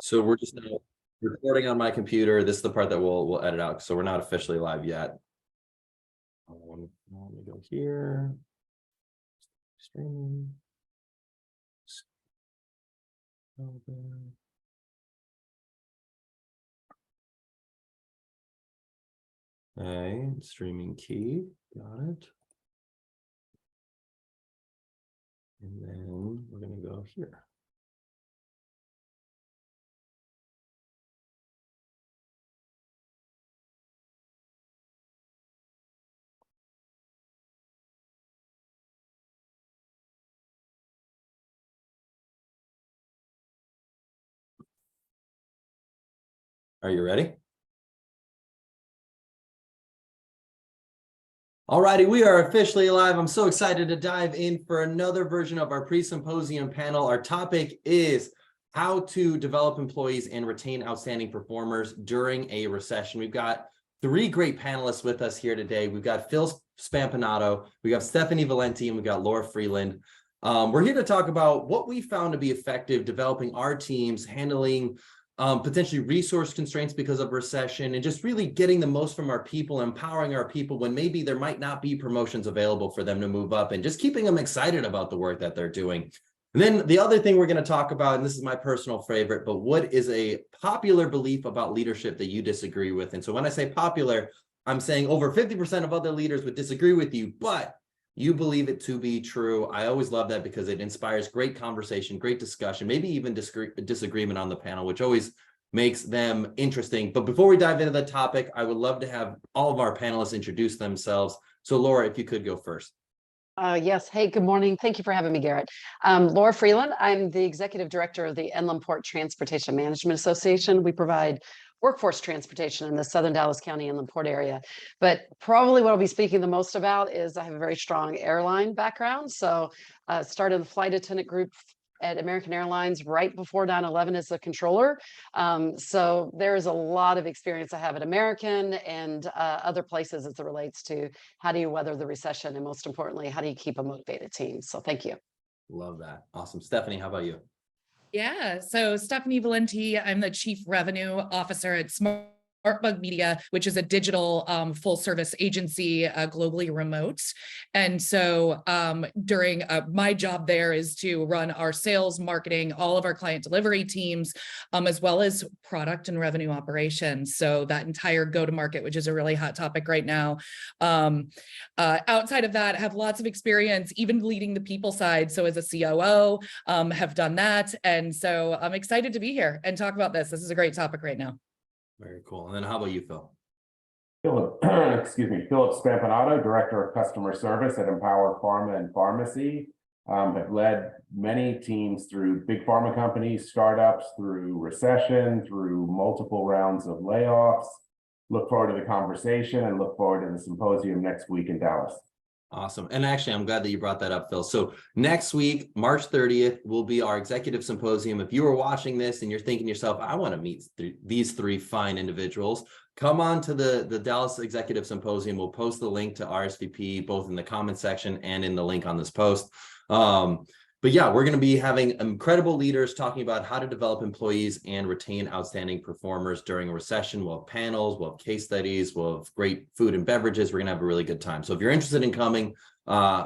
So we're just now recording on my computer. This is the part that we'll edit out. So we're not officially live yet. Let me go here. Streaming. Okay, streaming key. Got it. And then we're going to go here. Are you ready? Alrighty, we are officially live. I'm so excited to dive in for another version of our pre-symposium panel. Our topic is how to develop employees and retain outstanding performers during a recession. We've got three great panelists with us here today. We've got Phil Spampinato, we got Stephanie Valenti, and we've got Laura Freeland. We're here to talk about what we found to be effective developing our teams, handling potentially resource constraints because of recession, and just really getting the most from our people, empowering our people when maybe there might not be promotions available for them to move up, and just keeping them excited about the work that they're doing. And then the other thing we're going to talk about, and this is my personal favorite, but what is a popular belief about leadership that you disagree with? And so when I say popular, I'm saying over 50% of other leaders would disagree with you, but you believe it to be true. I always love that because it inspires great conversation, great discussion, maybe even disagreement on the panel, which always makes them interesting. But before we dive into the topic, I would love to have all of our panelists introduce themselves. So Laura, if you could go first. Yes. Hey, good morning. Thank you for having me, Garrett. Laura Freeland. I'm the Executive Director of the Inland Port Transportation Management Association. We provide workforce transportation in the Southern Dallas County Inland Port area. But probably what I'll be speaking the most about is I have a very strong airline background. So started the flight attendant group at American Airlines right before 9/11 as a controller. So there is a lot of experience I have at American and other places as it relates to how do you weather the recession, and most importantly, how do you keep a motivated team? So thank you. Love that. Awesome. Stephanie, how about you? Yeah, so Stephanie Valenti, I'm the Chief Revenue Officer at SmartBug Media, which is a digital full service agency, globally remote. And so during my job there is to run our sales, marketing, all of our client delivery teams, as well as product and revenue operations. So that entire go-to-market, which is a really hot topic right now. Outside of that, I have lots of experience, even leading the people side. So as a COO, have done that. And so I'm excited to be here and talk about this. This is a great topic right now. Very cool. And then how about you, Phil? Philip Spampinato, Director of Customer Service at Empower Pharma and Pharmacy. Have led many teams through big pharma companies, startups, through recession, through multiple rounds of layoffs. Look forward to the conversation and look forward to the symposium next week in Dallas. Awesome. And actually, I'm glad that you brought that up, Phil. So next week, March 30th, will be our Executive Symposium. If you are watching this and you're thinking to yourself, I want to meet these three fine individuals, come on to the Dallas Executive Symposium. We'll post the link to RSVP both in the comment section and in the link on this post. But yeah, we're going to be having incredible leaders talking about how to develop employees and retain outstanding performers during a recession. We'll have panels, we'll have case studies, we'll have great food and beverages. We're going to have a really good time. So if you're interested in coming,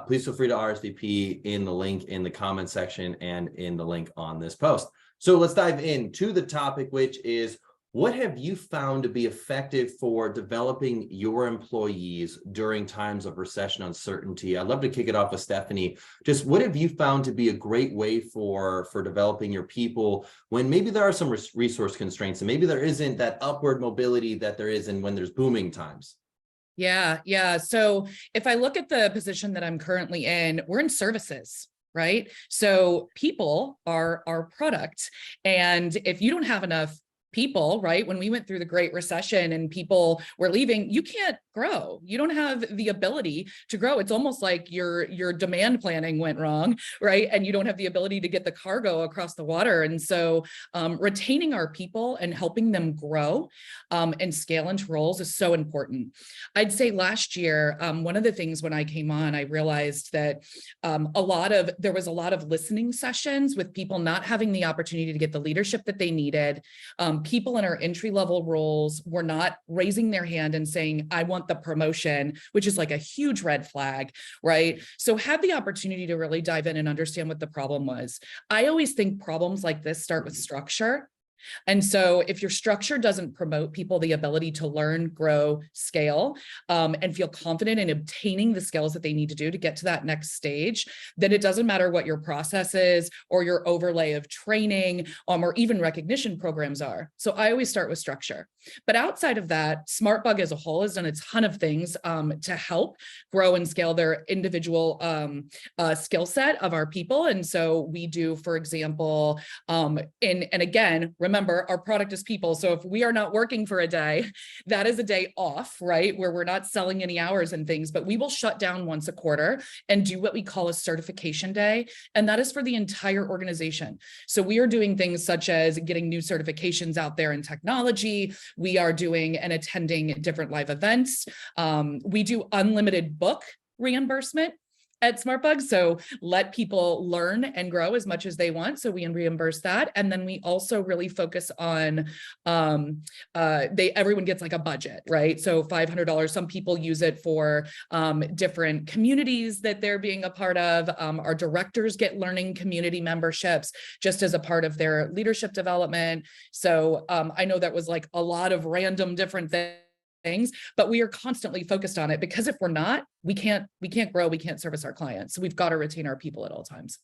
please feel free to RSVP in the link in the comment section and in the link on this post. So let's dive into the topic, which is, what have you found to be effective for developing your employees during times of recession uncertainty? I'd love to kick it off with Stephanie. Just what have you found to be a great way for developing your people when maybe there are some resource constraints and maybe there isn't that upward mobility that there is when there's booming times? Yeah. So if I look at the position that I'm currently in, we're in services. Right. So people are our product. And if you don't have enough people, right? When we went through the Great Recession and people were leaving, you can't grow. You don't have the ability to grow. It's almost like your demand planning went wrong, right? And you don't have the ability to get the cargo across the water. And so retaining our people and helping them grow and scale into roles is so important. I'd say last year, one of the things when I came on, I realized that there was a lot of listening sessions with people not having the opportunity to get the leadership that they needed. People in our entry-level roles were not raising their hand and saying, I want the promotion, which is like a huge red flag, right? So had the opportunity to really dive in and understand what the problem was. I always think problems like this start with structure. And so if your structure doesn't promote people the ability to learn, grow, scale, and feel confident in obtaining the skills that they need to do to get to that next stage, then it doesn't matter what your process is or your overlay of training or even recognition programs are. So I always start with structure. But outside of that, SmartBug as a whole has done a ton of things to help grow and scale their individual skill set of our people. And so we do, for example, and again, remember, our product is people. So if we are not working for a day, that is a day off, right? Where we're not selling any hours and things, but we will shut down once a quarter and do what we call a certification day. And that is for the entire organization. So we are doing things such as getting new certifications out there in technology. We are doing and attending different live events. We do unlimited book reimbursement at SmartBug. So let people learn and grow as much as they want. So we reimburse that. And then we also really focus on, everyone gets like a budget, right? So $500, some people use it for different communities that they're being a part of. Our directors get learning community memberships just as a part of their leadership development. So I know that was like a lot of random different things, but we are constantly focused on it because if we're not, we can't grow, we can't service our clients. So we've got to retain our people at all times.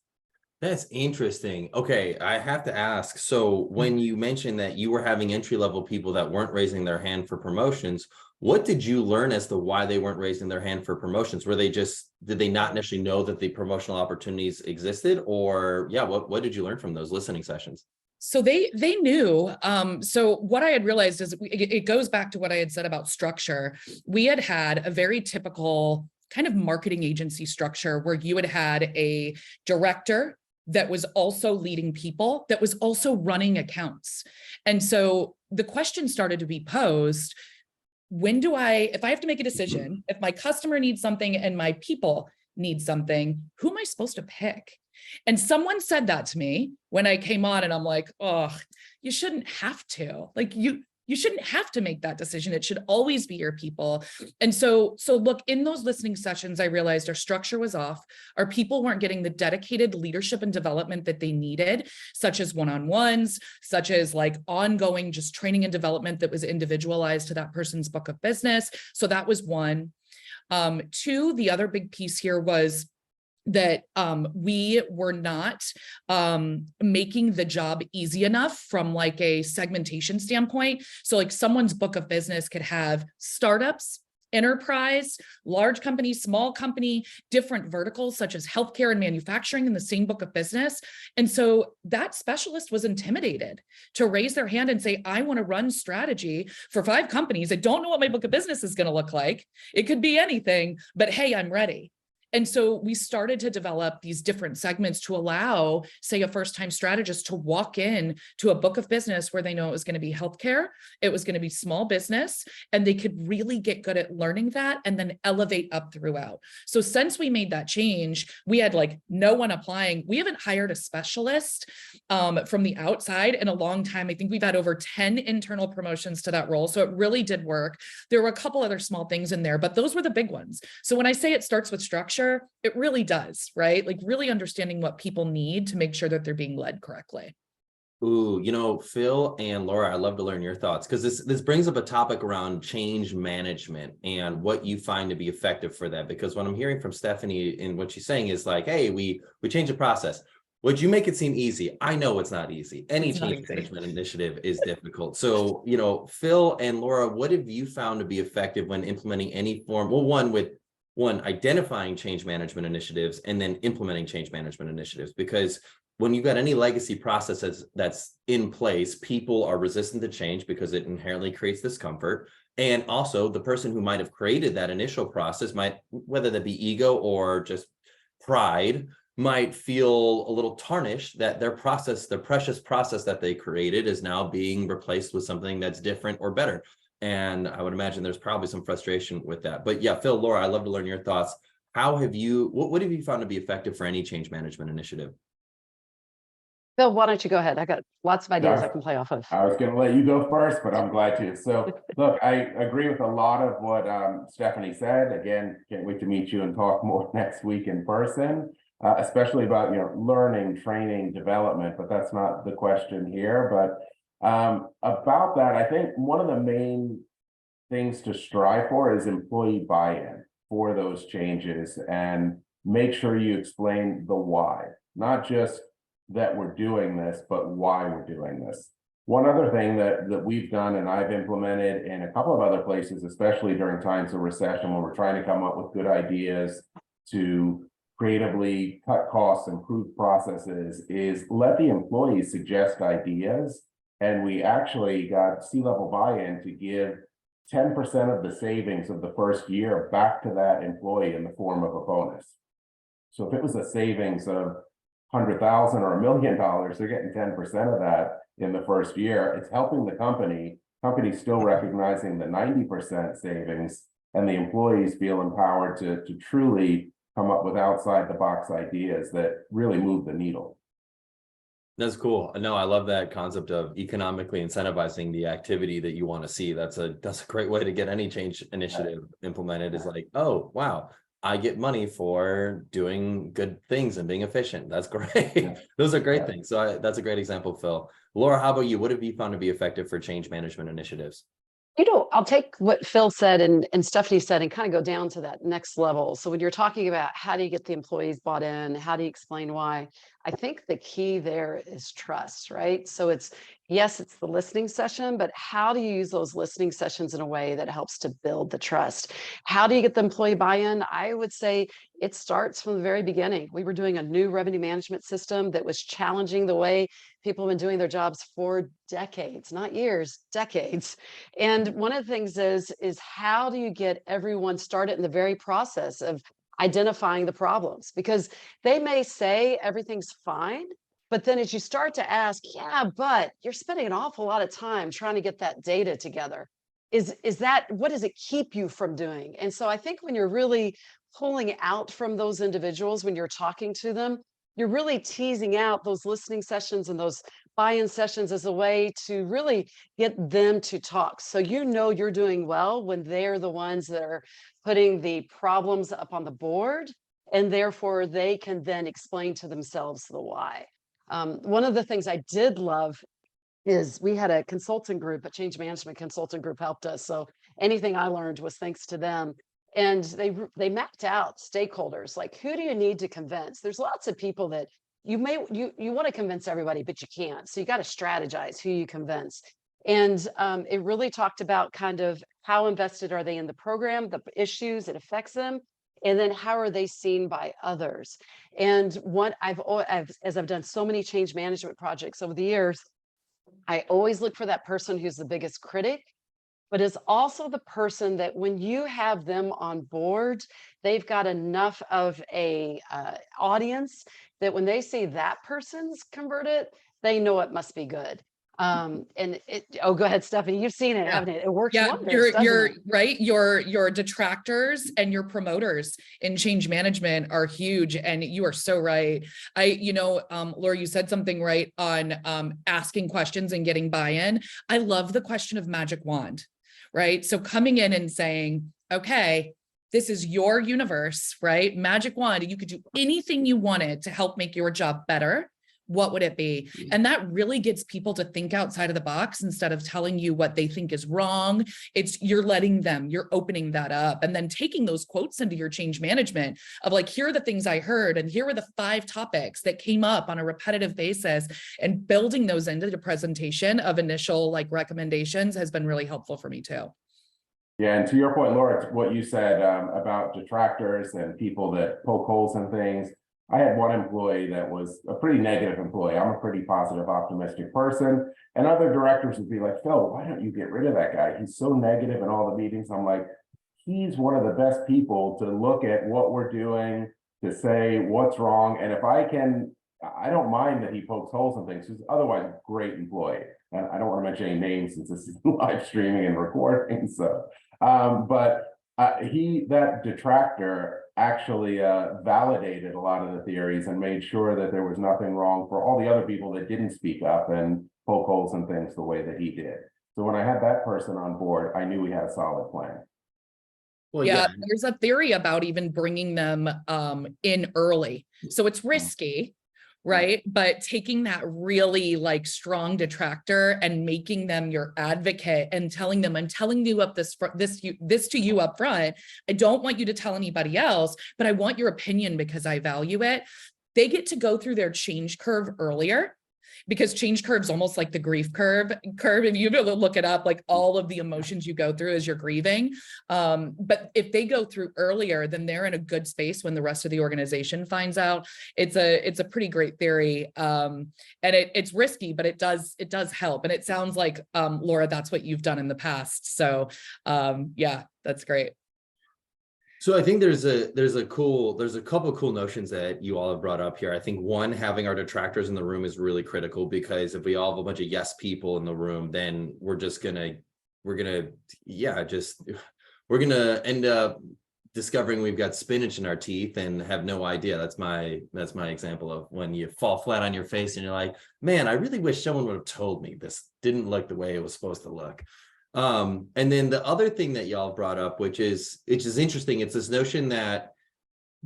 That's interesting. Okay, I have to ask. So when you mentioned that you were having entry-level people that weren't raising their hand for promotions, what did you learn as to why they weren't raising their hand for promotions? Did they not necessarily know that the promotional opportunities existed? Or yeah, what did you learn from those listening sessions? So they knew. So what I had realized is it goes back to what I had said about structure. We had a very typical kind of marketing agency structure where you had a director that was also leading people, that was also running accounts. And so the question started to be posed, if I have to make a decision, if my customer needs something and my people need something, who am I supposed to pick? And someone said that to me when I came on, and I'm like, oh, you shouldn't have to. Like you shouldn't have to make that decision. It should always be your people. And so look, in those listening sessions, I realized our structure was off. Our people weren't getting the dedicated leadership and development that they needed, such as one-on-ones, such as like ongoing just training and development that was individualized to that person's book of business. So that was one. Two, the other big piece here was that we were not making the job easy enough from like a segmentation standpoint. So like someone's book of business could have startups, enterprise, large company, small company, different verticals such as healthcare and manufacturing in the same book of business. And so that specialist was intimidated to raise their hand and say, I want to run strategy for 5 companies. I don't know what my book of business is going to look like. It could be anything, but hey, I'm ready. And so we started to develop these different segments to allow, say, a first-time strategist to walk in to a book of business where they know it was going to be healthcare, it was going to be small business, and they could really get good at learning that and then elevate up throughout. So since we made that change, we had like no one applying. We haven't hired a specialist from the outside in a long time. I think we've had over 10 internal promotions to that role. So it really did work. There were a couple other small things in there, but those were the big ones. So when I say it starts with structure, it really does, right? Like really understanding what people need to make sure that they're being led correctly. Ooh, Phil and Laura, I'd love to learn your thoughts because this brings up a topic around change management and what you find to be effective for that. Because what I'm hearing from Stephanie and what she's saying is like, hey, we change the process. Would you make it seem easy? I know it's not easy. Any change management initiative is difficult. So, Phil and Laura, what have you found to be effective when implementing any form? Well, one, identifying change management initiatives and then implementing change management initiatives, because when you've got any legacy processes that's in place, people are resistant to change because it inherently creates discomfort. And also the person who might have created that initial process might, whether that be ego or just pride, might feel a little tarnished that their process, the precious process that they created, is now being replaced with something that's different or better. And I would imagine there's probably some frustration with that. But yeah, Phil, Laura, I'd love to learn your thoughts. How have you, what have you found to be effective for any change management initiative? Phil, why don't you go ahead? I got lots of ideas I can play off of. I was going to let you go first, but I'm glad to. So look, I agree with a lot of what Stephanie said. Again, can't wait to meet you and talk more next week in person, especially about, learning, training, development, but that's not the question here. But about that, I think one of the main things to strive for is employee buy-in for those changes, and make sure you explain the why, not just that we're doing this, but why we're doing this. One other thing that we've done, and I've implemented in a couple of other places, especially during times of recession, when we're trying to come up with good ideas to creatively cut costs, improve processes, is let the employees suggest ideas. And we actually got C-level buy-in to give 10% of the savings of the first year back to that employee in the form of a bonus. So if it was a savings of $100,000 or $1 million, they're getting 10% of that in the first year. It's helping the company's still recognizing the 90% savings, and the employees feel empowered to truly come up with outside the box ideas that really move the needle. That's cool. No, I love that concept of economically incentivizing the activity that you want to see. That's a great way to get any change initiative implemented. Is like, oh, wow, I get money for doing good things and being efficient. That's great. Those are great things. So that's a great example, Phil. Laura, how about you? What have you found to be effective for change management initiatives? I'll take what Phil said and Stephanie said and kind of go down to that next level. So when you're talking about how do you get the employees bought in, how do you explain why, I think the key there is trust, right? So yes, it's the listening session, but how do you use those listening sessions in a way that helps to build the trust? How do you get the employee buy-in? I would say it starts from the very beginning. We were doing a new revenue management system that was challenging the way people have been doing their jobs for decades, not years, decades. And one of the things is how do you get everyone started in the very process of identifying the problems? Because they may say everything's fine, but then as you start to ask, yeah, but you're spending an awful lot of time trying to get that data together. Is that, what does it keep you from doing? And so I think when you're really pulling out from those individuals, when you're talking to them, you're really teasing out those listening sessions and those buy-in sessions as a way to really get them to talk. So you're doing well when they're the ones that are putting the problems up on the board, and therefore they can then explain to themselves the why. One of the things I did love is we had a consulting group, a change management consulting group helped us. So anything I learned was thanks to them. And they mapped out stakeholders, like who do you need to convince? There's lots of people that you want to convince everybody, but you can't. So you got to strategize who you convince. And it really talked about kind of how invested are they in the program, the issues it affects them, and then how are they seen by others? And what as I've done so many change management projects over the years, I always look for that person who's the biggest critic, but is also the person that when you have them on board, they've got enough of a audience that when they see that person's converted, they know it must be good. Go ahead, Stephanie. You've seen it, haven't it? It works wonders. You're right. Your detractors and your promoters in change management are huge, and you are so right. Laura, you said something right on asking questions and getting buy-in. I love the question of magic wand, right? So coming in and saying, okay, this is your universe, right? Magic wand, you could do anything you wanted to help make your job better. What would it be? And that really gets people to think outside of the box instead of telling you what they think is wrong. You're opening that up and then taking those quotes into your change management of like, here are the things I heard, and here were the 5 topics that came up on a repetitive basis, and building those into the presentation of initial recommendations has been really helpful for me too. Yeah, and to your point, Laura, what you said about detractors and people that poke holes in things, I had one employee that was a pretty negative employee. I'm a pretty positive, optimistic person. And other directors would be like, Phil, why don't you get rid of that guy? He's so negative in all the meetings. I'm like, he's one of the best people to look at what we're doing, to say what's wrong. And if I can, I don't mind that he pokes holes in things. He's otherwise a great employee. And I don't want to mention any names since this is live streaming and recording. So, that detractor actually validated a lot of the theories and made sure that there was nothing wrong for all the other people that didn't speak up and poke holes in things the way that he did. So when I had that person on board, I knew we had a solid plan. Well, yeah, there's a theory about even bringing them in early. So it's risky, right? But taking that really like strong detractor and making them your advocate and telling them, I'm telling you up this to you up front. I don't want you to tell anybody else, but I want your opinion because I value it. They get to go through their change curve earlier, because change curve is almost like the grief curve. If you look it up, like all of the emotions you go through as you're grieving. But if they go through earlier, then they're in a good space when the rest of the organization finds out. It's a pretty great theory. And it's risky, but it does help. And it sounds like, Laura, that's what you've done in the past. So yeah, that's great. So I think there's a couple cool notions that you all have brought up here. I think one, having our detractors in the room is really critical, because if we all have a bunch of yes people in the room, then we're gonna end up discovering we've got spinach in our teeth and have no idea. That's my example of when you fall flat on your face and you're like, man, I really wish someone would have told me this didn't look the way it was supposed to look. And then the other thing that y'all brought up, which is interesting, it's this notion that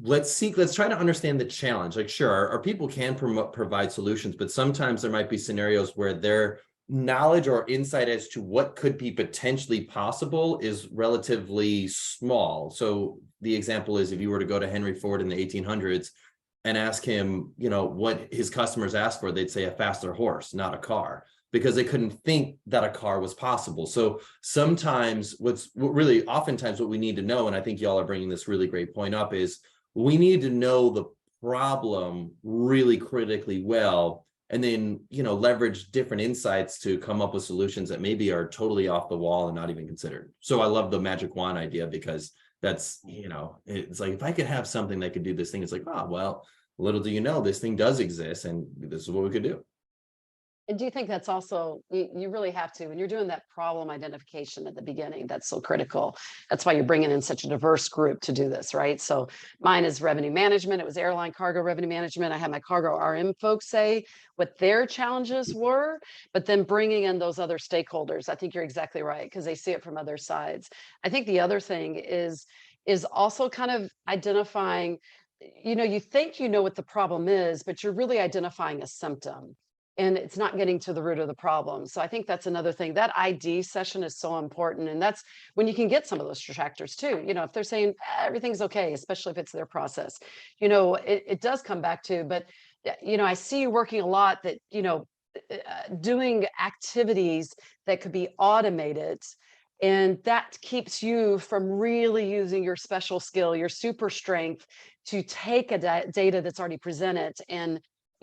let's try to understand the challenge. Like, sure, our people can provide solutions, but sometimes there might be scenarios where their knowledge or insight as to what could be potentially possible is relatively small. So the example is, if you were to go to Henry Ford in the 1800s and ask him, what his customers asked for, they'd say a faster horse, not a car, because they couldn't think that a car was possible. So sometimes oftentimes what we need to know, and I think y'all are bringing this really great point up, is we need to know the problem really critically well, and then, leverage different insights to come up with solutions that maybe are totally off the wall and not even considered. So I love the magic wand idea, because that's, it's like, if I could have something that could do this thing, it's like, well, little do you know, this thing does exist and this is what we could do. And do you think that's also, you really have to, when you're doing that problem identification at the beginning, that's so critical. That's why you're bringing in such a diverse group to do this, right? So mine is revenue management. It was airline cargo revenue management. I had my cargo RM folks say what their challenges were, but then bringing in those other stakeholders. I think you're exactly right, because they see it from other sides. I think the other thing is also kind of identifying, you think you know what the problem is, but you're really identifying a symptom. And it's not getting to the root of the problem. So I think that's another thing. That ID session is so important. And that's when you can get some of those detractors too. If they're saying everything's okay, especially if it's their process, it does come back to, but, I see you working a lot that, doing activities that could be automated. And that keeps you from really using your special skill, your super strength, to take a data that's already presented and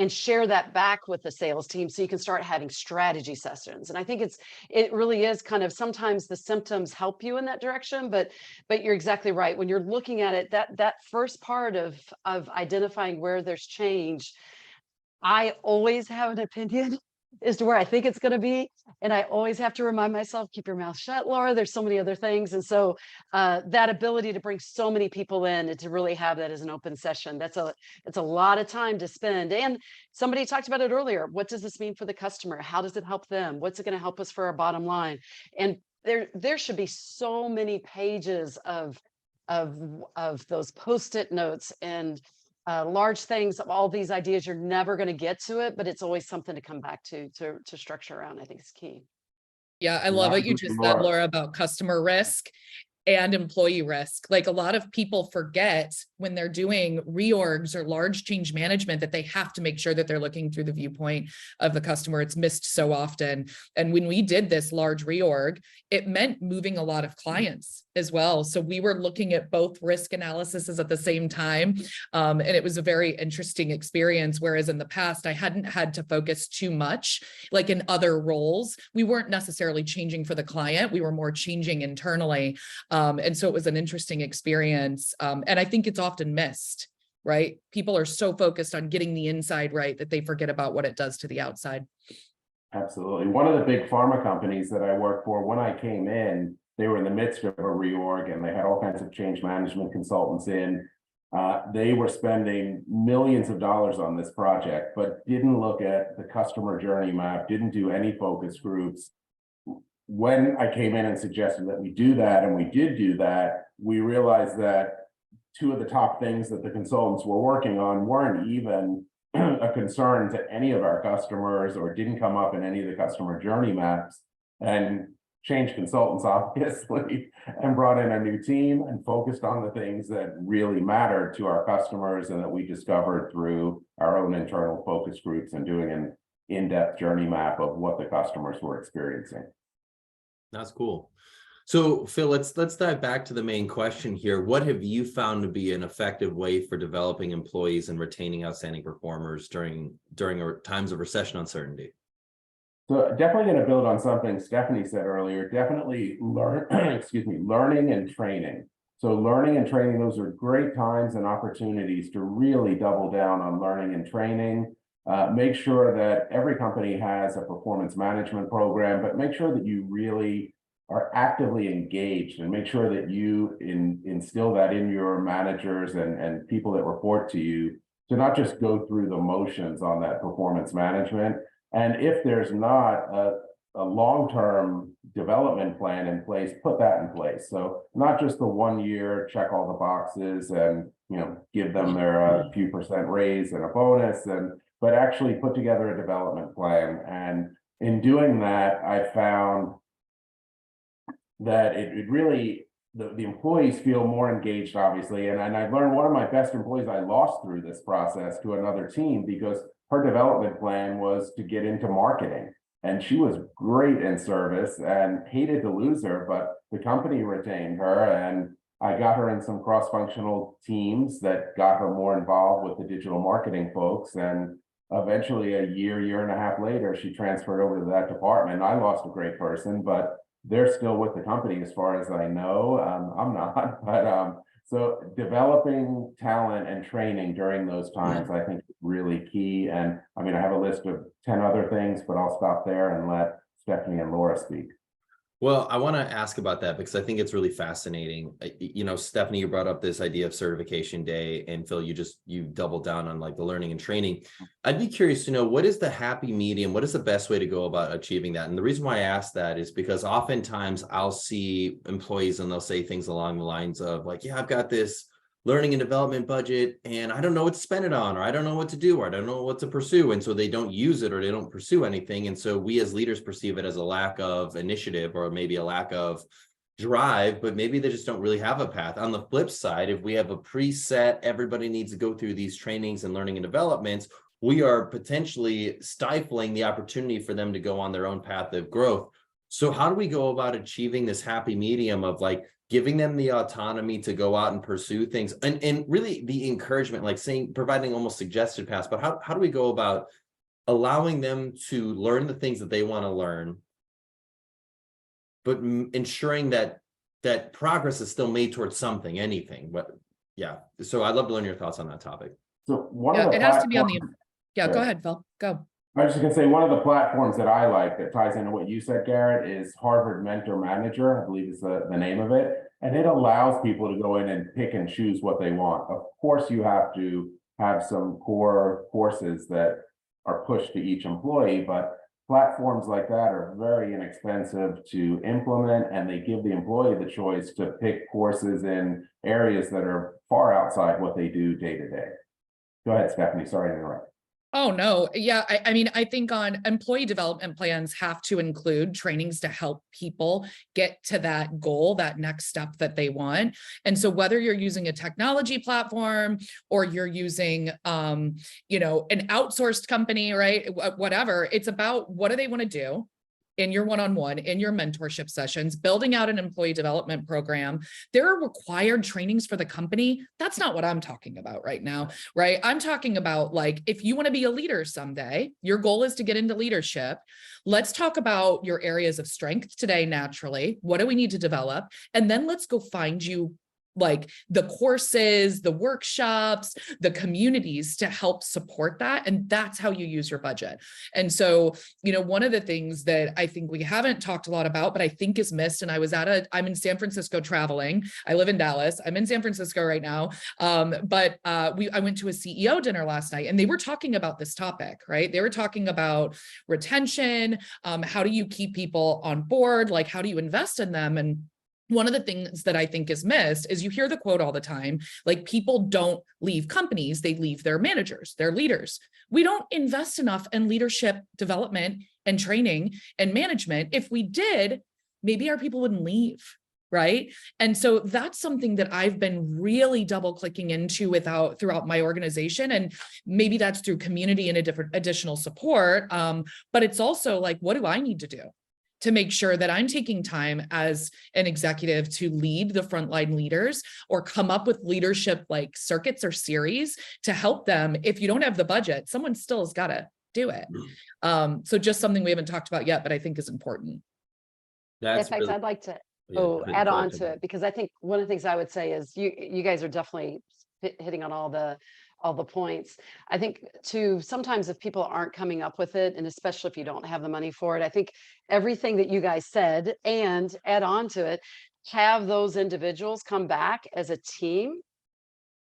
share that back with the sales team, so you can start having strategy sessions. And I think it really is kind of, sometimes the symptoms help you in that direction, but you're exactly right. When you're looking at it, that first part of identifying where there's change, I always have an opinion as to where I think it's going to be. And I always have to remind myself, keep your mouth shut, Laura. There's so many other things. And so that ability to bring so many people in and to really have that as an open session, it's a lot of time to spend. And somebody talked about it earlier. What does this mean for the customer? How does it help them? What's it going to help us for our bottom line? And there should be so many pages of those Post-it notes and large things of all these ideas. You're never going to get to it, but it's always something to come back to structure around. I think is key. Yeah, I love what you just said, Laura, about customer risk and employee risk. Like, a lot of people forget when they're doing reorgs or large change management that they have to make sure that they're looking through the viewpoint of the customer. It's missed so often. And when we did this large reorg, it meant moving a lot of clients as well. So we were looking at both risk analyses at the same time. And it was a very interesting experience. Whereas in the past, I hadn't had to focus too much, like in other roles. We weren't necessarily changing for the client. We were more changing internally. And so it was an interesting experience. And I think it's often missed, right? People are so focused on getting the inside right that they forget about what it does to the outside. Absolutely. One of the big pharma companies that I worked for, when I came in, they were in the midst of a reorg and they had all kinds of change management consultants in. They were spending millions of dollars on this project, but didn't look at the customer journey map, didn't do any focus groups. When I came in and suggested that we do that, and we did do that, we realized that two of the top things that the consultants were working on weren't even a concern to any of our customers or didn't come up in any of the customer journey maps. And changed consultants, obviously, and brought in a new team and focused on the things that really mattered to our customers and that we discovered through our own internal focus groups and doing an in-depth journey map of what the customers were experiencing. That's cool. So Phil, let's dive back to the main question here. What have you found to be an effective way for developing employees and retaining outstanding performers during times of recession uncertainty? So definitely going to build on something Stephanie said earlier. Definitely learning and training. So learning and training, those are great times and opportunities to really double down on learning and training. Make sure that every company has a performance management program, but make sure that you really are actively engaged and make sure that you instill that in your managers and people that report to you to not just go through the motions on that performance management. And if there's not a long-term development plan in place, put that in place. So not just the 1 year, check all the boxes and, give them their few percent raise and a bonus, but actually put together a development plan. And in doing that, I found that it really, the employees feel more engaged, obviously. And I learned one of my best employees I lost through this process to another team because her development plan was to get into marketing. And she was great in service and hated to lose her, but the company retained her. And I got her in some cross-functional teams that got her more involved with the digital marketing folks. And eventually a year and a half later, she transferred over to that department. I lost a great person, but they're still with the company as far as I know. I'm not, but so developing talent and training during those times, I think is really key. And I mean, I have a list of 10 other things, but I'll stop there and let Stephanie and Laura speak. Well, I want to ask about that because I think it's really fascinating. Stephanie, you brought up this idea of certification day, and Phil, you doubled down on like the learning and training. I'd be curious to know, what is the happy medium? What is the best way to go about achieving that? And the reason why I ask that is because oftentimes I'll see employees and they'll say things along the lines of like, yeah, I've got this learning and development budget and I don't know what to spend it on, or I don't know what to do, or I don't know what to pursue. And so they don't use it or they don't pursue anything. And so we as leaders perceive it as a lack of initiative or maybe a lack of drive, but maybe they just don't really have a path. On the flip side, if we have a preset, everybody needs to go through these trainings and learning and developments, we are potentially stifling the opportunity for them to go on their own path of growth. So how do we go about achieving this happy medium of like giving them the autonomy to go out and pursue things and really the encouragement, like saying, providing almost suggested paths, but how do we go about allowing them to learn the things that they want to learn, but ensuring that progress is still made towards something, anything, but yeah. So I'd love to learn your thoughts on that topic. So it has to be on the, go ahead, Phil, go. I was just gonna say, one of the platforms that I like that ties into what you said, Garrett, is Harvard Mentor Manager, I believe is the name of it. And it allows people to go in and pick and choose what they want. Of course, you have to have some core courses that are pushed to each employee, but platforms like that are very inexpensive to implement, and they give the employee the choice to pick courses in areas that are far outside what they do day to day. Go ahead, Stephanie, sorry to interrupt. Oh, no. Yeah. I mean, I think on employee development plans have to include trainings to help people get to that goal, that next step that they want. And so whether you're using a technology platform or you're using, an outsourced company, right? Whatever, it's about what do they want to do? in your one-on-one, in your mentorship sessions, building out an employee development program. There are required trainings for the company. That's not what I'm talking about right now, right? I'm talking about, like, if you want to be a leader someday, your goal is to get into leadership. Let's talk about your areas of strength today naturally. What do we need to develop? And then let's go find you like the courses, the workshops, the communities to help support that. And that's how you use your budget. And so, you know, one of the things that I think we haven't talked a lot about, but I think is missed, and I'm in San Francisco traveling. I live in Dallas. I'm in San Francisco right now. I went to a CEO dinner last night, and they were talking about this topic, right? They were talking about retention. How do you keep people on board? Like, how do you invest in them? And one of the things that I think is missed is you hear the quote all the time, like, people don't leave companies, they leave their managers, their leaders. We don't invest enough in leadership development and training and management. If we did, maybe our people wouldn't leave, right? And so that's something that I've been really double clicking into throughout my organization. And maybe that's through community and a different additional support. But it's also like, what do I need to do to make sure that I'm taking time as an executive to lead the frontline leaders, or come up with leadership like circuits or series to help them? If you don't have the budget, someone still has got to do it. So just something we haven't talked about yet, but I think is important. In fact, I'd like to add on to it, because I think one of the things I would say is you guys are definitely hitting on all the points. I think too, sometimes if people aren't coming up with it, and especially if you don't have the money for it, I think everything that you guys said, and add on to it, have those individuals come back as a team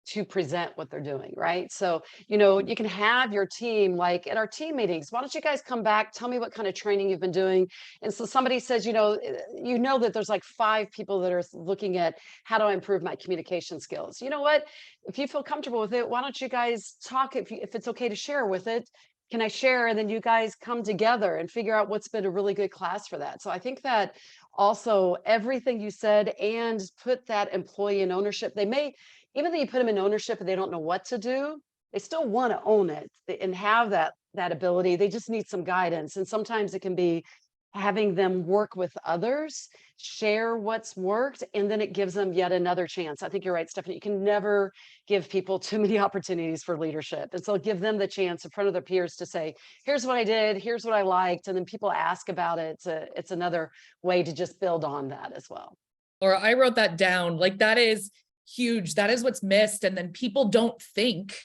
to present what they're doing, right? So, you know, you can have your team, like at our team meetings, why don't you guys come back, tell me what kind of training you've been doing. And so somebody says, you know that there's like 5 people that are looking at how do I improve my communication skills. You know what, if you feel comfortable with it, why don't you guys talk, if it's okay to share with it, can I share? And then you guys come together and figure out what's been a really good class for that. So I think that also everything you said, and put that employee in ownership. They may, even though you put them in ownership and they don't know what to do, they still want to own it and have that ability. They just need some guidance. And sometimes it can be having them work with others, share what's worked, and then it gives them yet another chance. I think you're right, Stephanie. You can never give people too many opportunities for leadership. And so give them the chance in front of their peers to say, here's what I did, here's what I liked. And then people ask about it. It's another way to just build on that as well. Or I wrote that down, like, that is huge. That is what's missed. And then people don't think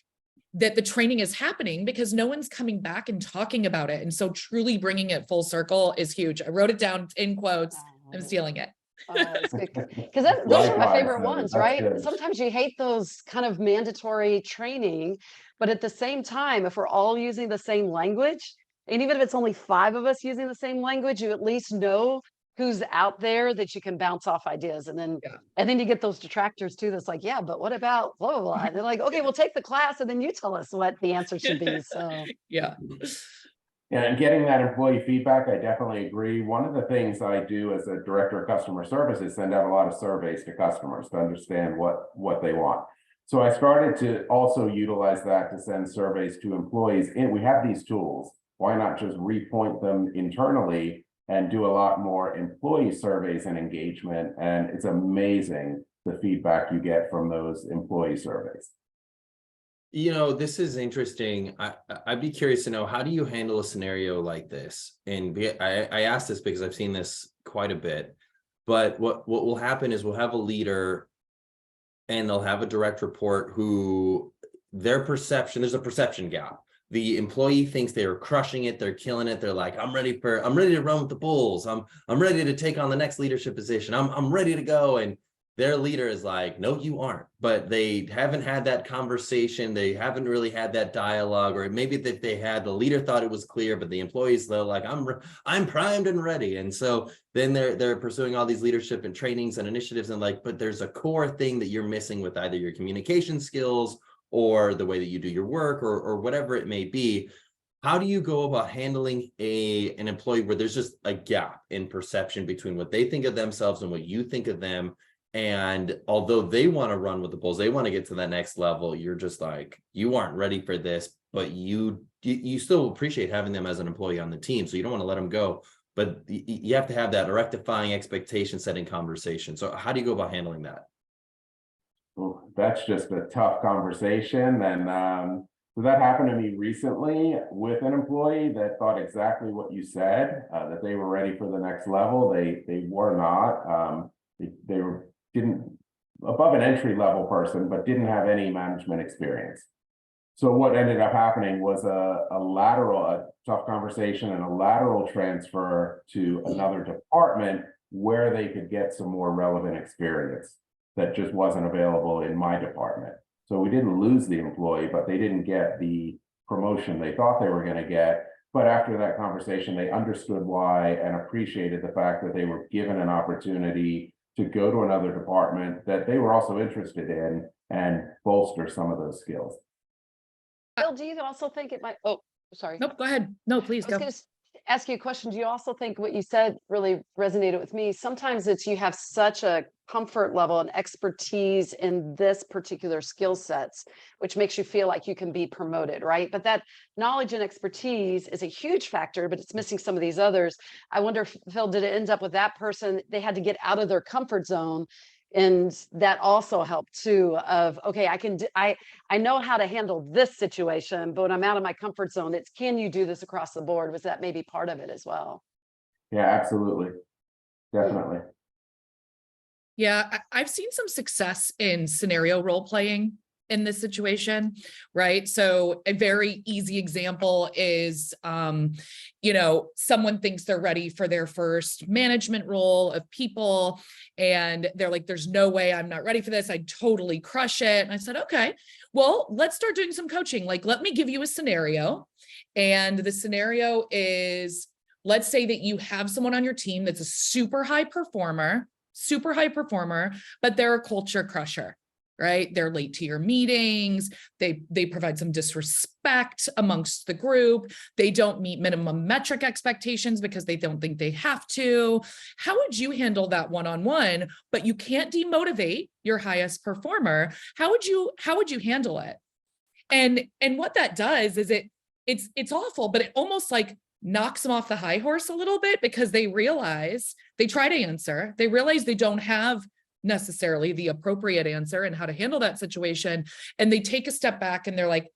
that the training is happening because no one's coming back and talking about it. And so truly bringing it full circle is huge. I wrote it down in quotes. I'm stealing it. Because those are my favorite ones, right? Good. Sometimes you hate those kind of mandatory training, but at the same time, if we're all using the same language, and even if it's only 5 of us using the same language, you at least know who's out there that you can bounce off ideas. And then you get those detractors too, that's like, yeah, but what about blah, blah, blah. And they're like, okay, we'll take the class and then you tell us what the answer should be. So yeah, and getting that employee feedback, I definitely agree. One of the things I do as a director of customer service is send out a lot of surveys to customers to understand what they want. So I started to also utilize that to send surveys to employees. And we have these tools. Why not just repoint them internally and do a lot more employee surveys and engagement? And it's amazing the feedback you get from those employee surveys. You know, this is interesting. I'd be curious to know, how do you handle a scenario like this? And I asked this because I've seen this quite a bit, but what will happen is we'll have a leader and they'll have a direct report who there's a perception gap. The employee thinks they're crushing it, they're killing it. They're like, I'm ready to run with the bulls. I'm ready to take on the next leadership position. I'm ready to go. And their leader is like, no, you aren't. But they haven't had that conversation. They haven't really had that dialogue, or maybe that they had, the leader thought it was clear, but the employees, they're like, I'm primed and ready. And so then they're pursuing all these leadership and trainings and initiatives, and like, but there's a core thing that you're missing with either your communication skills or the way that you do your work, or whatever it may be. How do you go about handling an employee where there's just a gap in perception between what they think of themselves and what you think of them? And although they want to run with the bulls, they want to get to that next level, you're just like, you aren't ready for this, but you still appreciate having them as an employee on the team. So you don't want to let them go. but you have to have that rectifying expectation setting conversation. So how do you go about handling that? Well, that's just a tough conversation. And so that happened to me recently with an employee that thought exactly what you said, that they were ready for the next level. They were not. They were didn't above an entry level person, but didn't have any management experience. So what ended up happening was a tough conversation and a lateral transfer to another department where they could get some more relevant experience that just wasn't available in my department. So we didn't lose the employee, but they didn't get the promotion they thought they were going to get. But after that conversation, they understood why and appreciated the fact that they were given an opportunity to go to another department that they were also interested in and bolster some of those skills. Bill, do you also think it might, oh, sorry. Nope, go ahead. No, please I was go. going to ask you a question. Do you also think what you said really resonated with me? Sometimes it's you have such a comfort level and expertise in this particular skill sets, which makes you feel like you can be promoted, right? But that knowledge and expertise is a huge factor, but it's missing some of these others. I wonder, Phil, did it end up with that person? They had to get out of their comfort zone. And that also helped too of, okay, I know how to handle this situation, but when I'm out of my comfort zone, it's, can you do this across the board? Was that maybe part of it as well? Yeah, absolutely. Definitely. Yeah, I've seen some success in scenario role playing in this situation, right? So a very easy example is, someone thinks they're ready for their first management role of people, and they're like, there's no way I'm not ready for this. I totally crush it. And I said, okay, well, let's start doing some coaching. Like, let me give you a scenario. And the scenario is, let's say that you have someone on your team that's a super high performer, but they're a culture crusher. Right? They're late to your meetings. They provide some disrespect amongst the group. They don't meet minimum metric expectations because they don't think they have to. How would you handle that one-on-one? But you can't demotivate your highest performer. How would you handle it? And what that does is it's awful, but it almost like knocks them off the high horse a little bit, because they realize, they try to answer, they realize they don't have necessarily the appropriate answer and how to handle that situation. And they take a step back and they're like,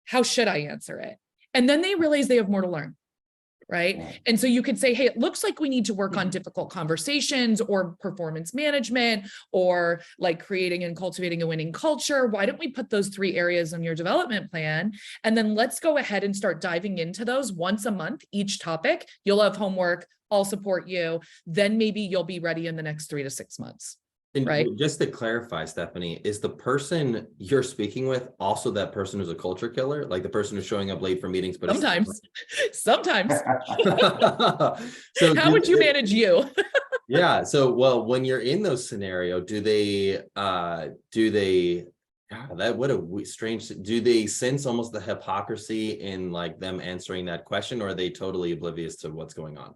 how should I answer it? And then they realize they have more to learn. Right. And so you could say, hey, it looks like we need to work on difficult conversations or performance management or like creating and cultivating a winning culture. Why don't we put those 3 areas on your development plan? And then let's go ahead and start diving into those once a month, each topic. You'll have homework. I'll support you. Then maybe you'll be ready in the next 3 to 6 months. And right. Just to clarify, Stephanie, is the person you're speaking with also that person who's a culture killer? Like the person who's showing up late for meetings, but sometimes. So how would you manage you? Yeah. So, well, when you're in those scenario, do they sense almost the hypocrisy in like them answering that question, or are they totally oblivious to what's going on?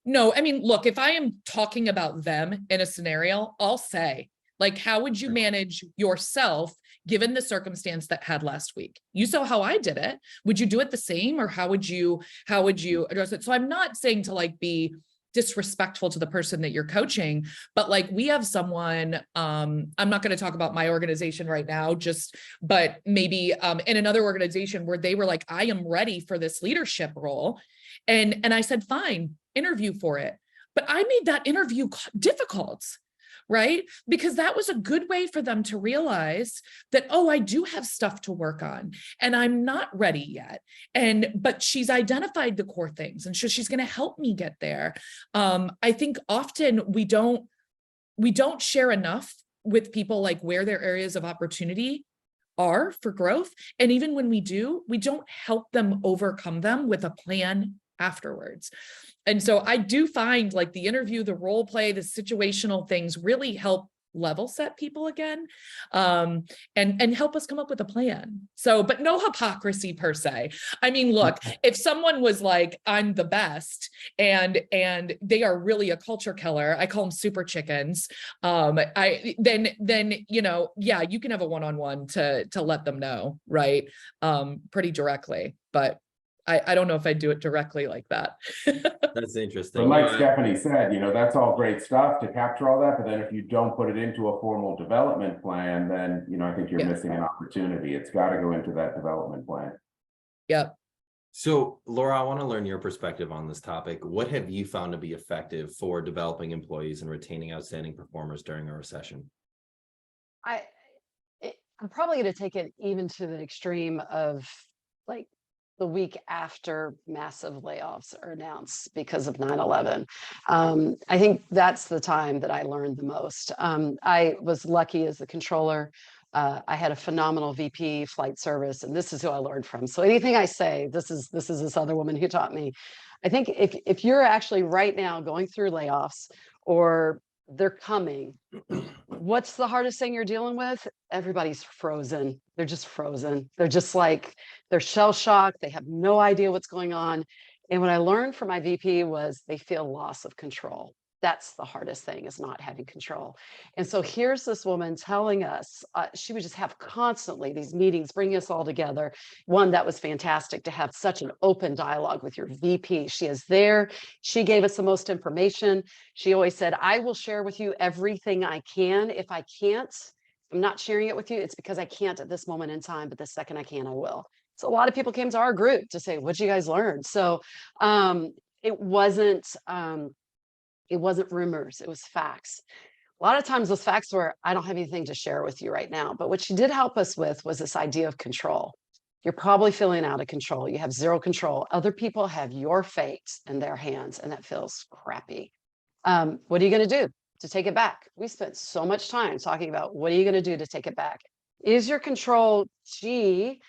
No, I mean, look, if I am talking about them in a scenario, I'll say, like, how would you manage yourself given the circumstance that had last week? You saw how I did it. Would you do it the same, or how would you address it? So I'm not saying to like be disrespectful to the person that you're coaching, but like we have someone, I'm not going to talk about my organization right now, but maybe in another organization where they were like, I am ready for this leadership role. And I said, fine, interview for it. But I made that interview difficult, right? Because that was a good way for them to realize that, oh, I do have stuff to work on and I'm not ready yet. But she's identified the core things, and so she's going to help me get there. I think often we don't share enough with people like where their areas of opportunity are for growth. And even when we do, we don't help them overcome them with a plan afterwards. And so I do find like the interview, the role play, the situational things really help level set people again, and help us come up with a plan. So, but no hypocrisy per se. I mean, look, if someone was like, I'm the best, and they are really a culture killer, I call them super chickens. Then yeah, you can have a one-on-one to let them know, right? Pretty directly, but I don't know if I'd do it directly like that. That's interesting. But like No, Stephanie said, that's all great stuff to capture all that, but then if you don't put it into a formal development plan, then, I think you're Yeah. missing an opportunity. It's got to go into that development plan. Yeah. So, Laura, I want to learn your perspective on this topic. What have you found to be effective for developing employees and retaining outstanding performers during a recession? I'm probably going to take it even to the extreme of like the week after massive layoffs are announced because of 9/11. I think that's the time that I learned the most. I was lucky as the controller. I had a phenomenal VP flight service, and this is who I learned from. So anything I say, this is this other woman who taught me. I think if you're actually right now going through layoffs or they're coming, what's the hardest thing you're dealing with? Everybody's frozen. They're just frozen. They're just like, they're shell shocked. They have no idea what's going on. And what I learned from my VP was they feel loss of control. That's the hardest thing, is not having control. And so here's this woman telling us, she would just have constantly these meetings, bringing us all together. One, that was fantastic to have such an open dialogue with your VP. She is there. She gave us the most information. She always said, I will share with you everything I can. If I can't, I'm not sharing it with you. It's because I can't at this moment in time, but the second I can, I will. So a lot of people came to our group to say, what'd you guys learn? So it wasn't rumors, it was facts. A lot of times those facts were, I don't have anything to share with you right now. But what she did help us with was this idea of control. You're probably feeling out of control. You have zero control. Other people have your fate in their hands, and that feels crappy. What are you going to do to take it back? We spent so much time talking about what are you going to do to take it back? Is your control, gee,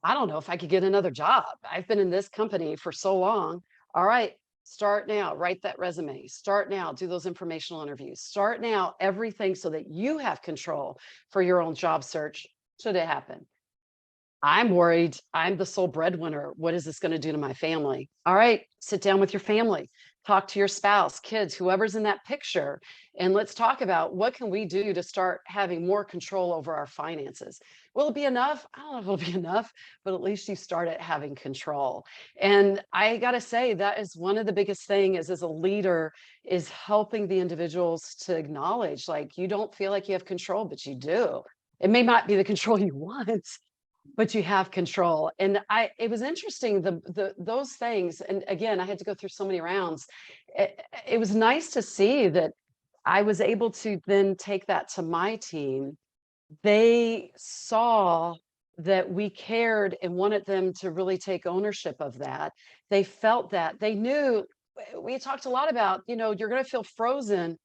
I don't know if I could get another job. I've been in this company for so long. All right, start now, write that resume. Start now, do those informational interviews. Start now, everything so that you have control for your own job search should it happen. I'm worried. I'm the sole breadwinner. What is this going to do to my family? All right, sit down with your family, talk to your spouse, kids, whoever's in that picture, and let's talk about what can we do to start having more control over our finances. Will it be enough? I don't know if it'll be enough, but at least you started having control. And I got to say, that is one of the biggest things as a leader, is helping the individuals to acknowledge, like, you don't feel like you have control, but you do. It may not be the control you want, but you have control. And it was interesting, those things. And again, I had to go through so many rounds. It was nice to see that I was able to then take that to my team. They saw that we cared and wanted them to really take ownership of that. They felt that. They knew, we talked a lot about, you're going to feel frozen.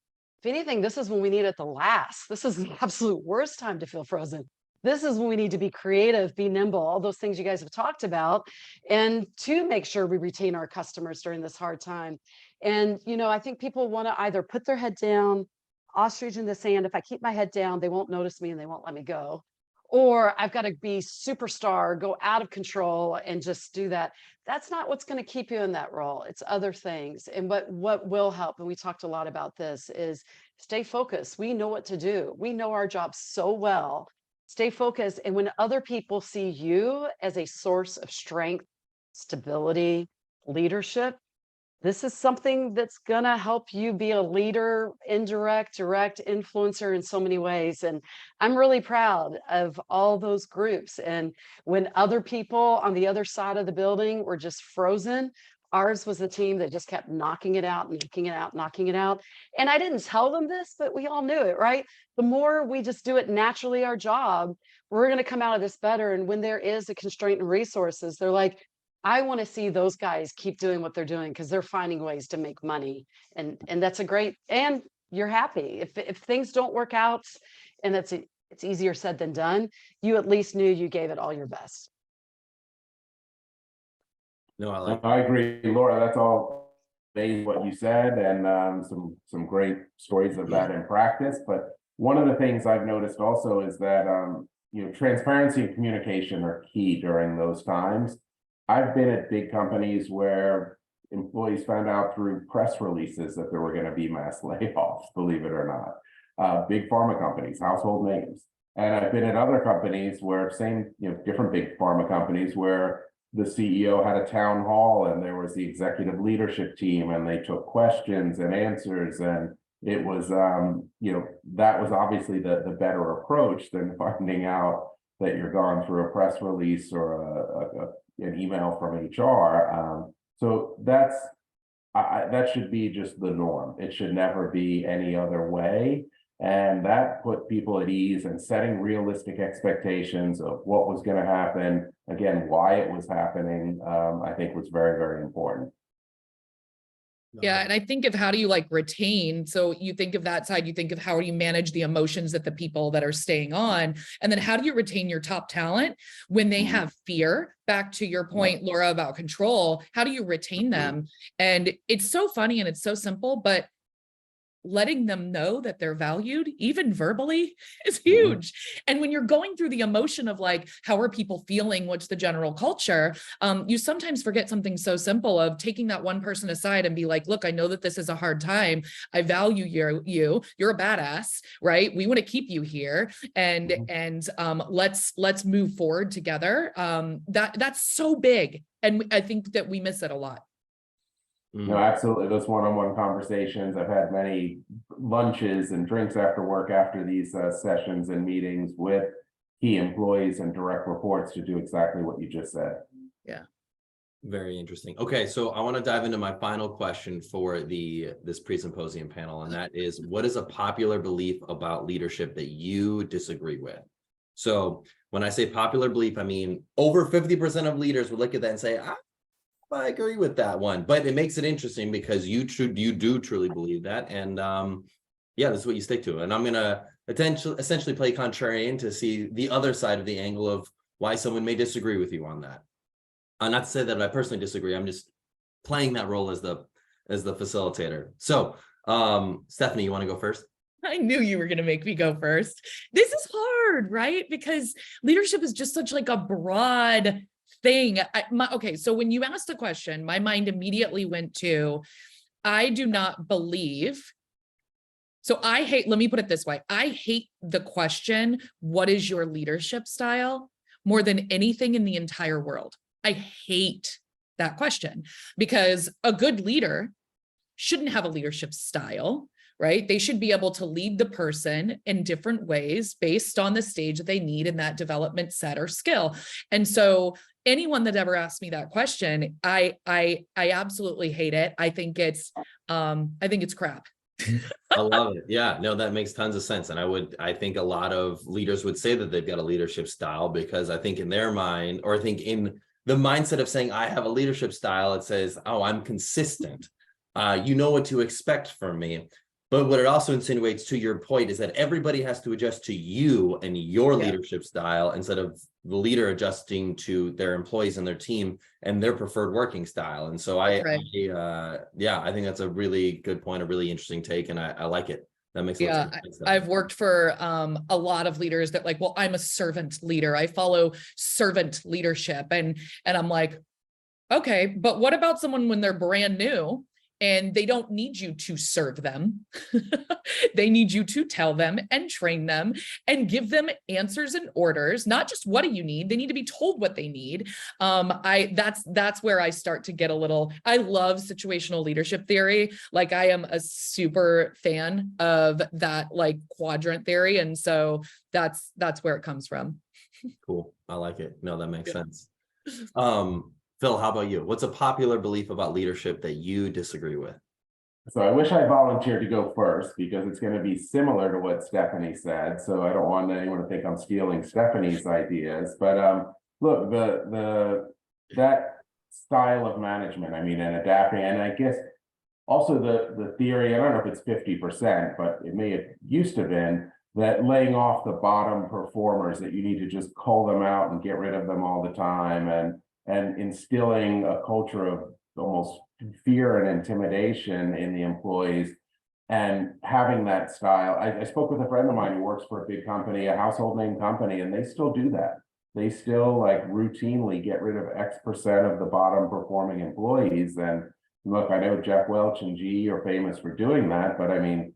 If anything, this is when we need it the last. This is the absolute worst time to feel frozen. This is when we need to be creative, be nimble, all those things you guys have talked about, and to make sure we retain our customers during this hard time. And, I think people want to either put their head down, ostrich in the sand. If I keep my head down, they won't notice me and they won't let me go. Or I've got to be superstar, go out of control and just do that. That's not what's going to keep you in that role. It's other things. And what will help, and we talked a lot about this, is stay focused. We know what to do. We know our job so well. Stay focused. And when other people see you as a source of strength, stability, leadership, this is something that's going to help you be a leader, indirect, direct influencer in so many ways. And I'm really proud of all those groups. And when other people on the other side of the building were just frozen, ours was the team that just kept knocking it out, knocking it out, knocking it out. And I didn't tell them this, but we all knew it, right? The more we just do it naturally, our job, we're going to come out of this better. And when there is a constraint in resources, they're like, I want to see those guys keep doing what they're doing because they're finding ways to make money. And that's a great, and you're happy. If things don't work out, and it's easier said than done, you at least knew you gave it all your best. No, I like that. I agree, Laura. That's all amazing what you said, and some great stories of that in practice. But one of the things I've noticed also is that transparency and communication are key during those times. I've been at big companies where employees found out through press releases that there were going to be mass layoffs, believe it or not. Big pharma companies, household names. And I've been at other companies where different big pharma companies where the CEO had a town hall and there was the executive leadership team and they took questions and answers, and it was, that was obviously the better approach than finding out that you're gone through a press release or an email from HR. So that should be just the norm. It should never be any other way. And that put people at ease, and setting realistic expectations of what was going to happen, again, why it was happening, I think was very, very important. Yeah. And I think of how do you like retain? So you think of that side, you think of how do you manage the emotions that the people that are staying on, and then how do you retain your top talent when they have fear? Back to your point, Laura, about control, how do you retain them? And it's so funny and it's so simple, but letting them know that they're valued, even verbally, is huge. And when you're going through the emotion of like, how are people feeling? What's the general culture? You sometimes forget something so simple of taking that one person aside and be like, look, I know that this is a hard time. I value you're a badass, right? We want to keep you here, and let's move forward together. That's so big. And I think that we miss it a lot. No, absolutely. Those one-on-one conversations. I've had many lunches and drinks after work after these sessions and meetings with key employees and direct reports to do exactly what you just said. Yeah. Very interesting. Okay, so I want to dive into my final question for this pre-symposium panel, and that is, what is a popular belief about leadership that you disagree with? So when I say popular belief, I mean over 50% of leaders would look at that and say, I agree with that one, but it makes it interesting because you do truly believe that, and yeah, that's what you stick to. And I'm gonna essentially play contrarian to see the other side of the angle of why someone may disagree with you on that. Not to say that I personally disagree. I'm just playing that role as the facilitator. So, Stephanie, you want to go first? I knew you were going to make me go first. This is hard, right? Because leadership is just such like a broad thing. Okay, so when you asked the question, my mind immediately went to, I do not believe. So let me put it this way. I hate the question, what is your leadership style, more than anything in the entire world. I hate that question, because a good leader shouldn't have a leadership style, right? They should be able to lead the person in different ways based on the stage that they need in that development set or skill. And so anyone that ever asked me that question, I absolutely hate it. I think it's crap. I love it. Yeah, no, that makes tons of sense. And I think a lot of leaders would say that they've got a leadership style, because I think in their mind, or I think in the mindset of saying, I have a leadership style, it says, oh, I'm consistent. You know what to expect from me. But what it also insinuates, to your point, is that everybody has to adjust to you and your leadership style, instead of the leader adjusting to their employees and their team and their preferred working style. And so I think that's a really good point, a really interesting take, and I like it. That makes sense. I've worked for a lot of leaders that like, well, I'm a servant leader. I follow servant leadership, and I'm like, okay, but what about someone when they're brand new and they don't need you to serve them? They need you to tell them and train them and give them answers and orders, not just what do you need. They need to be told what they need. That's where I start to get a little, I love situational leadership theory. Like, I am a super fan of that, like, quadrant theory. And so that's where it comes from. Cool. I like it. No, that makes sense. Phil, how about you? What's a popular belief about leadership that you disagree with? So I wish I volunteered to go first, because it's going to be similar to what Stephanie said. So I don't want anyone to think I'm stealing Stephanie's ideas. But look, that style of management, I mean, and adapting, and I guess also the theory, I don't know if it's 50%, but it may have used to been, that laying off the bottom performers, that you need to just cull them out and get rid of them all the time, and instilling a culture of almost fear and intimidation in the employees, and having that style. I spoke with a friend of mine who works for a big company, a household name company, and they still do that. They still like routinely get rid of X% of the bottom performing employees. And look, I know Jeff Welch and GE are famous for doing that, but I mean,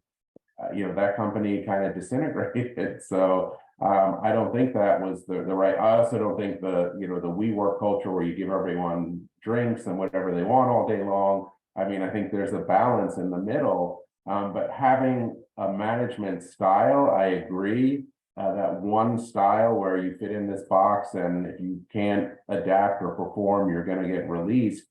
that company kind of disintegrated. So I don't think that was the right. I also don't think the WeWork culture where you give everyone drinks and whatever they want all day long. I mean, I think there's a balance in the middle, but having a management style, I agree. That one style where you fit in this box, and if you can't adapt or perform, you're going to get released.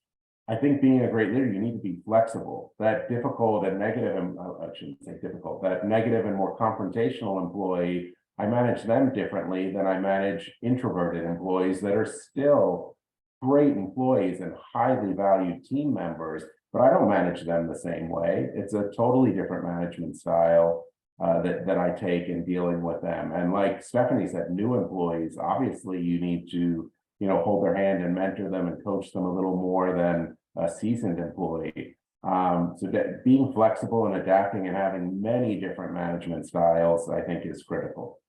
I think being a great leader, you need to be flexible. That difficult and negative, and I shouldn't say difficult, that negative and more confrontational employee, I manage them differently than I manage introverted employees that are still great employees and highly valued team members, but I don't manage them the same way. It's a totally different management style that I take in dealing with them. And like Stephanie said, new employees, obviously you need to, hold their hand and mentor them and coach them a little more than a seasoned employee. So that being flexible and adapting and having many different management styles, I think, is critical.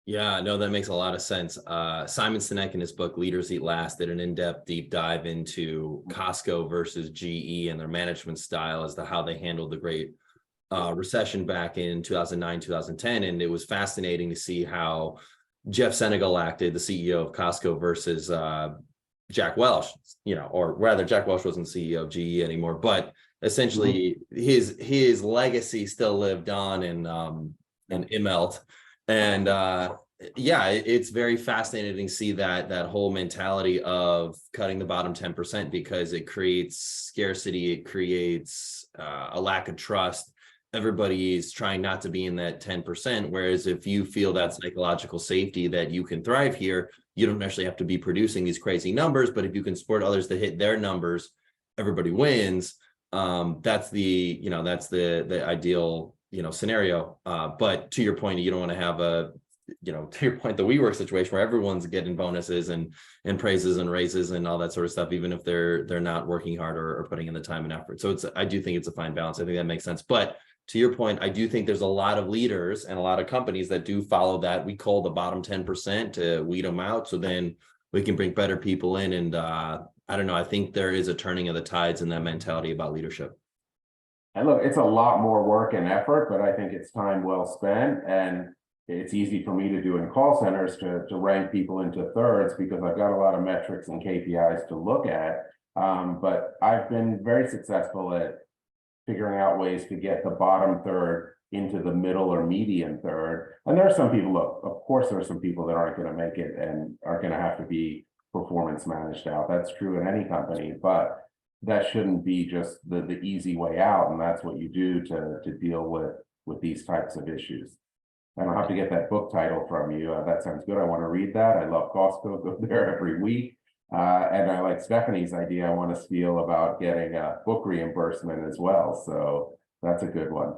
Yeah, no, that makes a lot of sense. Simon Sinek in his book, Leaders Eat Last, did an in-depth deep dive into Costco versus GE and their management style as to how they handled the great recession back in 2009, 2010. And it was fascinating to see how Jeff Senegal acted, the CEO of Costco, versus Jack Welch, or rather Jack Welch wasn't CEO of GE anymore, but essentially his legacy still lived on in Immelt. And it's very fascinating to see that whole mentality of cutting the bottom 10% because it creates scarcity, it creates a lack of trust. Everybody is trying not to be in that 10%. Whereas if you feel that psychological safety that you can thrive here, you don't necessarily have to be producing these crazy numbers, but if you can support others to hit their numbers, everybody wins. That's the ideal, scenario. But to your point, you don't want to have the WeWork situation where everyone's getting bonuses and praises and raises and all that sort of stuff, even if they're not working hard or putting in the time and effort. So I do think it's a fine balance. I think that makes sense. But to your point, I do think there's a lot of leaders and a lot of companies that do follow that. We call the bottom 10% to weed them out. So then we can bring better people in. And I don't know, I think there is a turning of the tides in that mentality about leadership. And look, it's a lot more work and effort, but I think it's time well spent. And it's easy for me to do in call centers to rank people into thirds because I've got a lot of metrics and KPIs to look at. But I've been very successful at figuring out ways to get the bottom third into the middle or median third. And there are some people, look, of course, there are some people that aren't going to make it and are going to have to be performance managed out. That's true in any company, but that shouldn't be just the easy way out. And that's what you do to deal with these types of issues. I don't have to get that book title from you. That sounds good. I want to read that. I love Costco, go there every week. And I like Stephanie's idea. I want to spiel about getting a book reimbursement as well. So that's a good one.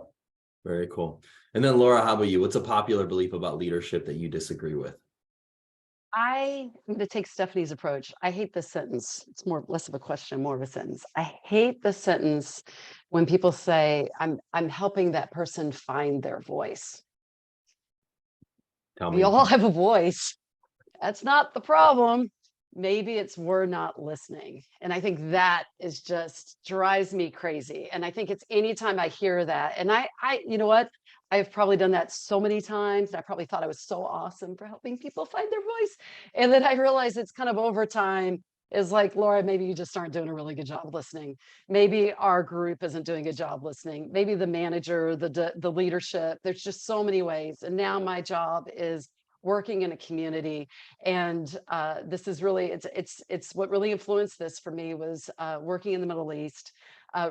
Very cool. And then Laura, how about you? What's a popular belief about leadership that you disagree with? I'm going to take Stephanie's approach. I hate this sentence. It's less of a question, more of a sentence. I hate the sentence when people say, I'm helping that person find their voice. We all have a voice. That's not the problem. Maybe it's we're not listening. And I think that is just drives me crazy. And I think it's anytime I hear that, and I you know what? I've probably done that so many times. I probably thought I was so awesome for helping people find their voice. And then I realized it's kind of over time is like, Laura, maybe you just aren't doing a really good job listening. Maybe our group isn't doing a job listening. Maybe the manager, the leadership, there's just so many ways. And now my job is working in a community. And this is really, it's what really influenced this for me was working in the Middle East,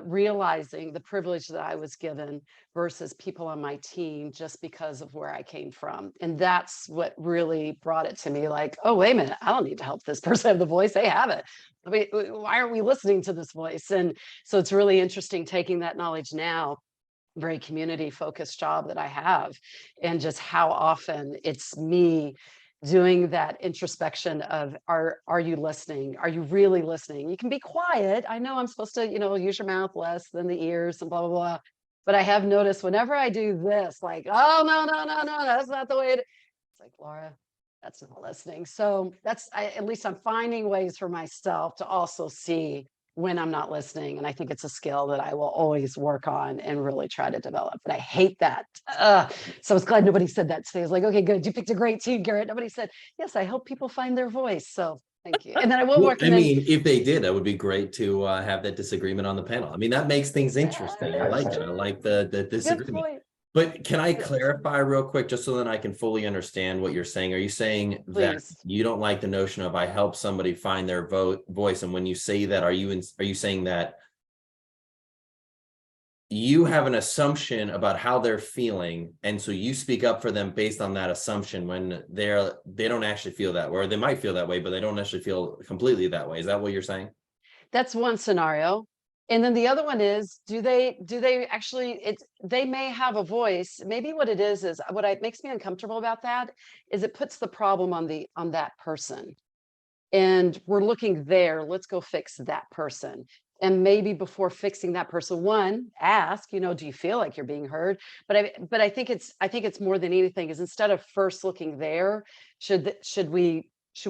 realizing the privilege that I was given versus people on my team just because of where I came from. And that's what really brought it to me like, oh, wait a minute, I don't need to help this person have the voice. They have it. I mean, why aren't we listening to this voice? And so it's really interesting taking that knowledge now, very community focused job that I have, and just how often it's me doing that introspection of are you listening? Are you really listening? You can be quiet. I know I'm supposed to, use your mouth less than the ears and blah, blah, blah. But I have noticed whenever I do this, like, oh, no, that's not the way it's like, Laura, that's not listening. So at least I'm finding ways for myself to also see when I'm not listening. And I think it's a skill that I will always work on and really try to develop. But I hate that. So I was glad nobody said that today. I was like, okay, good. You picked a great team, Garrett. Nobody said, yes, I help people find their voice. So thank you. And then I will Well, work. I mean, if they did, that would be great to have that disagreement on the panel. I mean, that makes things interesting. I like it. I like the Good disagreement. point. But can I Good. clarify real quick, just so that I can fully understand what you're saying? Are you saying that Please. you don't like the notion of I help somebody find their voice? And when you say that, are you saying that you have an assumption about how they're feeling, and so you speak up for them based on that assumption when they don't actually feel that way, or they might feel that way, but they don't actually feel completely that way? Is that what you're saying? That's one scenario. And then the other one is, do they actually, they may have a voice. Maybe what it is what makes me uncomfortable about that is it puts the problem on that person. And we're looking there, let's go fix that person. And maybe before fixing that person, one, ask, do you feel like you're being heard? But I think it's more than anything is, instead of first looking there, should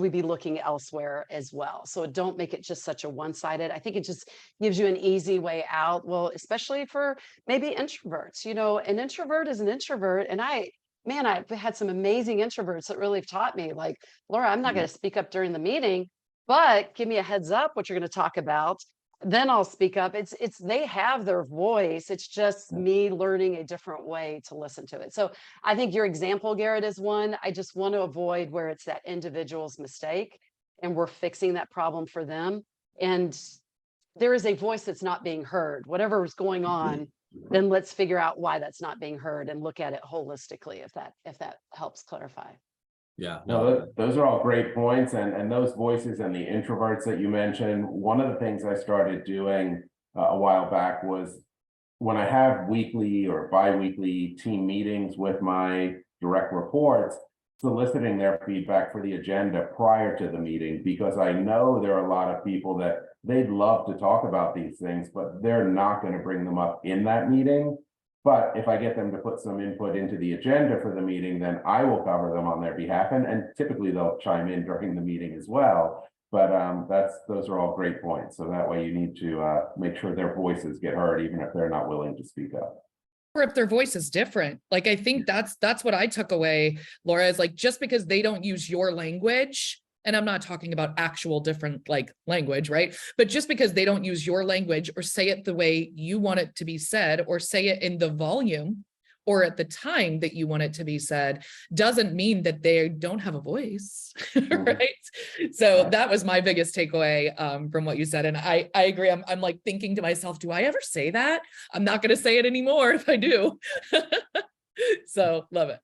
we be looking elsewhere as well? So don't make it just such a one-sided. I think it just gives you an easy way out. Well, especially for maybe introverts, an introvert is an introvert. And I've had some amazing introverts that really have taught me, like, Laura, I'm not going to speak up during the meeting, but give me a heads up what you're going to talk about. Then I'll speak up. They have their voice. It's just me learning a different way to listen to it. So I think your example, Garrett, is one. I just want to avoid where it's that individual's mistake and we're fixing that problem for them. And there is a voice that's not being heard, whatever is going on, then let's figure out why that's not being heard and look at it holistically, if that helps clarify. Yeah, no, those are all great points, and those voices and the introverts that you mentioned. One of the things I started doing a while back was when I have weekly or bi-weekly team meetings with my direct reports, soliciting their feedback for the agenda prior to the meeting, because I know there are a lot of people that they'd love to talk about these things, but they're not going to bring them up in that meeting. But if I get them to put some input into the agenda for the meeting, then I will cover them on their behalf. And typically they'll chime in during the meeting as well. But those are all great points. So that way you need to make sure their voices get heard, even if they're not willing to speak up. Or if their voice is different. Like, I think that's what I took away, Laura, is like, just because they don't use your language, and I'm not talking about actual different like language, right? But just because they don't use your language or say it the way you want it to be said, or say it in the volume or at the time that you want it to be said, doesn't mean that they don't have a voice, right? So that was my biggest takeaway from what you said. And I agree. I'm like thinking to myself, do I ever say that? I'm not going to say it anymore if I do. So love it.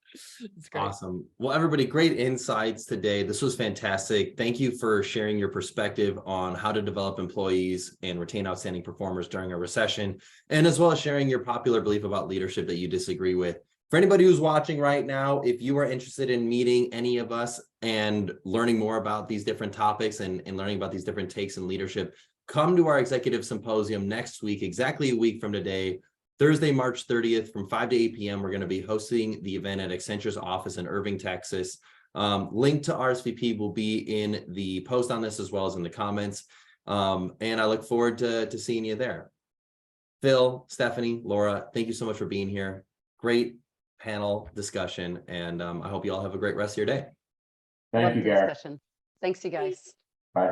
It's great. Awesome. Well, everybody, great insights today. This was fantastic. Thank you for sharing your perspective on how to develop employees and retain outstanding performers during a recession, and as well as sharing your popular belief about leadership that you disagree with. For anybody who's watching right now, if you are interested in meeting any of us and learning more about these different topics and learning about these different takes in leadership, come to our Executive Symposium next week, exactly a week from today. Thursday, March 30th from 5 to 8 p.m. We're going to be hosting the event at Accenture's office in Irving, Texas. Link to RSVP will be in the post on this as well as in the comments. And I look forward to seeing you there. Phil, Stephanie, Laura, thank you so much for being here. Great panel discussion. And I hope you all have a great rest of your day. Thank you, Garrett. Thanks, you guys. Bye.